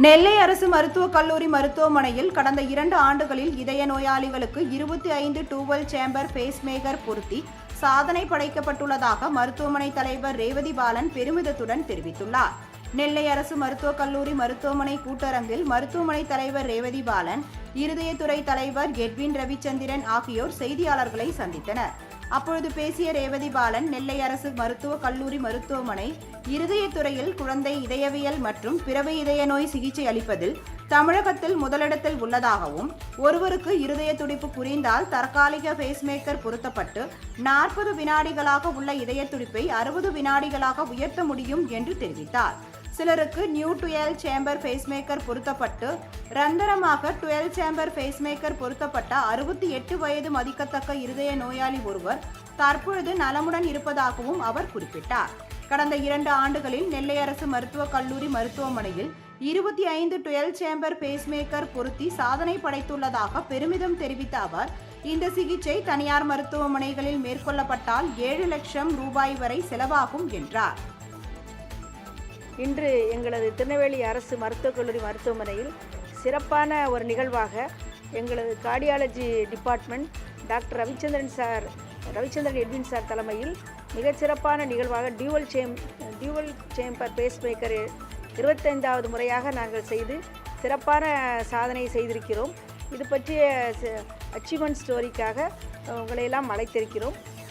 நெல்லை அரசு மருத்துவக் கல்லூரி மருத்துவமனையில் கடந்த 2 ஆண்டுகளில் இதய நோயாளிகளுக்கு 25 டூவல் சேம்பர் பேஸ்மேக்கர் பொருத்தி சாதனை படைக்கப்பட்டுள்ளதாக மருத்துவமனை தலைவர் ரேவதி பாலன் பெருமிதத்துடன் தெரிவித்துள்ளார். நெல்லை அரசு மருத்துவக் கல்லூரி மருத்துவமனை கூட்டரங்கில் மருத்துவமனை தலைவர் ரேவதி பாலன், இருதயத்துறை தலைவர் எட்வின் ரவிச்சந்திரன் ஆகியோர் செய்தியாளர்களை சந்தித்தனர். அப்பொழுது பேசிய ரேவதி பாலன், நெல்லை அரசு மருத்துவக் கல்லூரி மருத்துவமனை இருதயத்துறையில் குழந்தை இதயவியல் மற்றும் பிறவி இதய நோய் சிகிச்சை அளிப்பதில் தமிழகத்தில் முதலிடத்தில் உள்ளதாகவும், ஒருவருக்கு இருதய துடிப்பு குறைந்தால் தற்காலிக பேஸ்மேக்கர் பொருத்தப்பட்டு 40 வினாடிகளாக உள்ள இதய துடிப்பை 60 வினாடிகளாக உயர்த்த முடியும் என்று தெரிவித்தார். சிலருக்கு நியூ 12 சேம்பர் பேஸ்மேக்கர் பொருத்தப்பட்டு ரந்தரமாக 12 சேம்பர் பேஸ்மேக்கர் பொருத்தப்பட்ட 68 வயது மதிக்கத்தக்க இருதய நோயாளி ஒருவர் தற்பொழுது நலமுடன் இருப்பதாகவும் அவர் குறிப்பிட்டார். கடந்த 2 ஆண்டுகளில் நெல்லை அரசு மருத்துவக் கல்லூரி மருத்துவமனையில் 25 12 சேம்பர் பேஸ்மேக்கர் பொருத்தி சாதனை படைத்துள்ளதாக பெருமிதம் தெரிவித்த அவர், இந்த சிகிச்சை தனியார் மருத்துவமனைகளில் மேற்கொள்ளப்பட்டால் 7 லட்சம் ரூபாய் வரை செலவாகும் என்றார். இன்று எங்களது திருநெல்வேலி அரசு மருத்துவக் கல்லூரி மருத்துவமனையில் சிறப்பான ஒரு நிகழ்வாக எங்களது cardiology department doctor Ravichandran Edwin sir தலைமையில் மிகச்சிறப்பான நிகழ்வாக டியூவல் சேம்பர் பேஸ்மேக்கர் 25வது முறையாக நாங்கள் செய்து சிறப்பான சாதனை செய்திருக்கிறோம். இது பற்றிய அச்சீவ்மெண்ட் ஸ்டோரிக்காக உங்களையெல்லாம் அழைத்திருக்கிறோம்.